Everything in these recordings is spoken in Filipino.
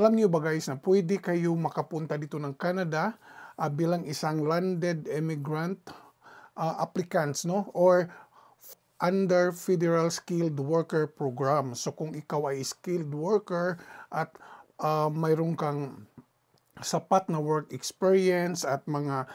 Alam niyo ba guys na pwede kayo makapunta dito ng Canada bilang isang landed immigrant applicants, no? Or under Federal Skilled Worker Program. So kung ikaw ay skilled worker at mayroon kang sapat na work experience at mga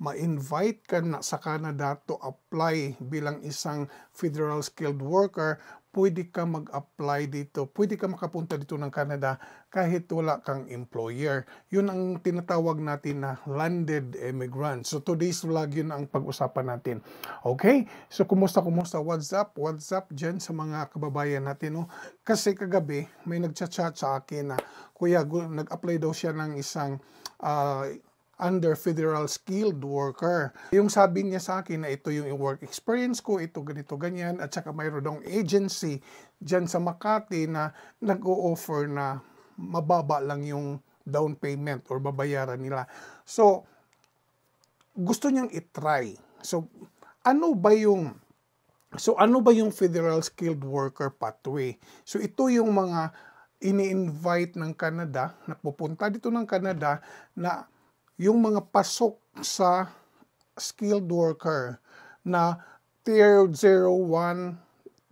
ma-invite ka na sa Canada to apply bilang isang federal skilled worker, pwede ka mag-apply dito. Pwede ka makapunta dito ng Canada kahit wala kang employer. Yun ang tinatawag natin na landed immigrant. So today's vlog yun ang pag-usapan natin. Okay? So kumusta? What's up? What's up dyan sa mga kababayan natin? No? Kasi kagabi may nagchat-chat sa akin na kuya, nag-apply daw siya ng isang under federal skilled worker. Yung sabi niya sa akin na ito yung work experience ko, ito ganito ganyan, at saka mayroon daw agency dyan sa Makati na nag-o-offer na mababa lang yung down payment or babayaran nila. So, gusto niyang itry. So, ano ba yung federal skilled worker pathway? So, ito yung mga ini-invite ng Canada, na pupunta dito ng Canada, na yung mga pasok sa skilled worker na tier 0, 1,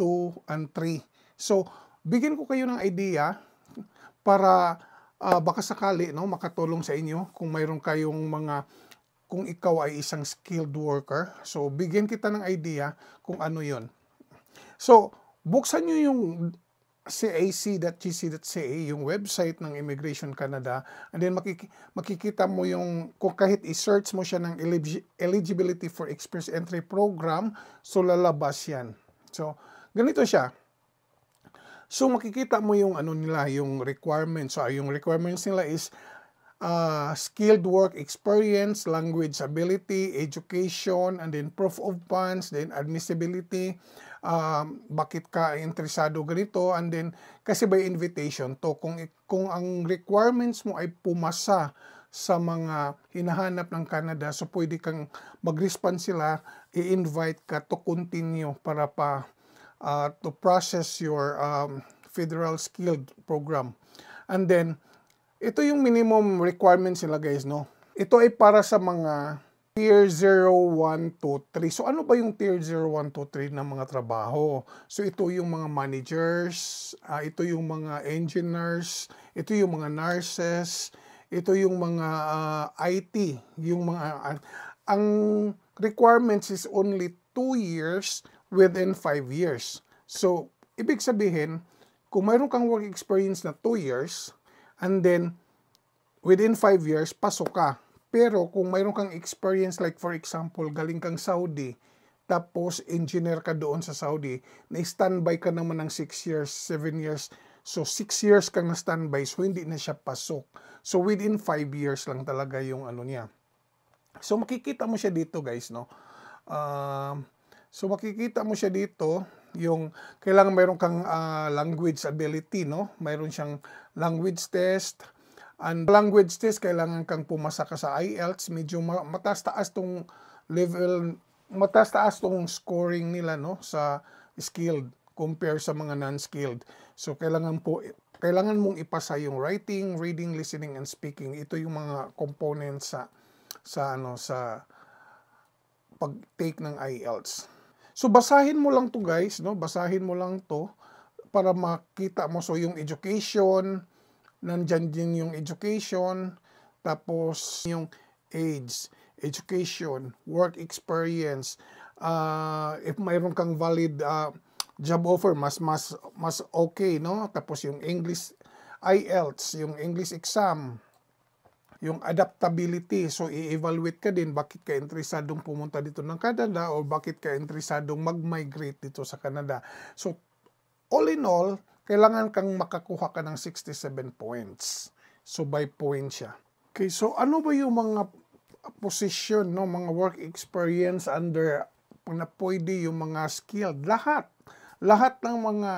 2, and 3. So, bigyan ko kayo ng idea para baka sakali no, makatulong sa inyo kung mayroon kayong kung ikaw ay isang skilled worker. So, bigyan kita ng idea kung ano yon. So, buksan nyo yung cac.gc.ca, yung website ng Immigration Canada, and then makikita mo yung, kung kahit i-search mo siya ng eligibility for express entry program, so lalabas yan. So, ganito siya. So, makikita mo yung ano nila, yung requirements. So, yung requirements nila is skilled work experience, language ability, education, and then proof of funds, then admissibility, bakit ka interesado ganito, and then kasi by invitation to, kung ang requirements mo ay pumasa sa mga hinahanap ng Canada, so pwede kang mag-respond sila, i-invite ka to continue para to process your federal skilled program. And then ito yung minimum requirements nila guys, no? Ito ay para sa mga tier 0, 1, 2, 3. So ano ba yung tier 0, 1, 2, 3 na mga trabaho? So ito yung mga managers, ito yung mga engineers, ito yung mga nurses, ito yung mga IT, yung mga ang requirements is only 2 years within 5 years. So ibig sabihin, kung mayroon kang work experience na 2 years, and then, within 5 years, pasok ka. Pero kung mayroon kang experience, like for example, galing kang Saudi, tapos engineer ka doon sa Saudi, na-standby ka naman ng 6 years, 7 years, so 6 years kang na-standby, so hindi na siya pasok. So within 5 years lang talaga yung ano niya. So makikita mo siya dito guys, no? So makikita mo siya dito, yung kailangan mayroon kang language ability, no? Mayroon siyang language test. And language test, kailangan kang pumasa ka sa IELTS. Medyo mataas-taas tong level, mataas-taas tong scoring nila, no? Sa skilled compare sa mga non-skilled. So kailangan mong ipasa yung writing, reading, listening, and speaking. Ito yung mga components sa pag-take ng IELTS. So basahin mo lang to guys, no? Basahin mo lang to para makita mo. So yung education, nandyan din yung education, tapos yung age, education, work experience, if mayroon kang valid job offer, mas okay, no? Tapos yung English IELTS, yung English exam, yung adaptability. So, i-evaluate ka din bakit ka interesadong pumunta dito ng Canada o bakit ka interesadong mag-migrate dito sa Canada. So, all in all, kailangan kang makakuha ka ng 67 points. So, by point siya. Okay, so ano ba yung mga position, no? Mga work experience under na pwede yung mga skilled? Lahat ng mga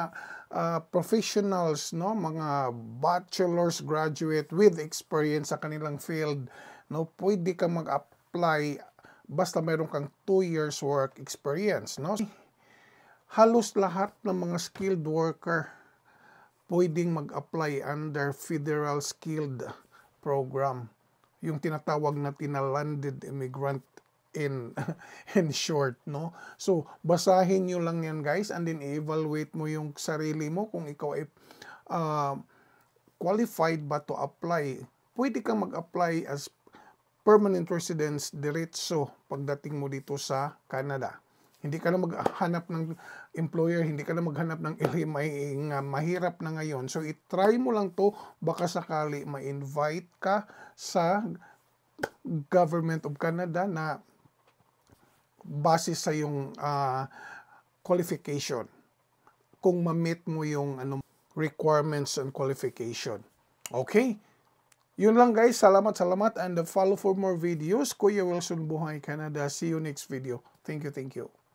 professionals, no, mga bachelor's graduate with experience sa kanilang field, no, pwede kang mag-apply basta mayroon kang 2 years work experience, no? Halos lahat ng mga skilled worker pwedeng mag-apply under Federal Skilled Program. Yung tinatawag natin na landed immigrant in in short, no? So, basahin nyo lang yan, guys, and then evaluate mo yung sarili mo kung ikaw ay qualified ba to apply. Pwede kang mag-apply as permanent residence diretso pagdating mo dito sa Canada. Hindi ka na maghanap ng employer, hindi ka na maghanap ng LMI, nga mahirap na ngayon. So, itry mo lang to, baka sakali ma-invite ka sa Government of Canada na base sa yung qualification. Kung ma-meet mo yung requirements and qualification. Okay? Yun lang, guys. Salamat and follow for more videos. Kuya Wilson Buhay Canada. See you next video. Thank you.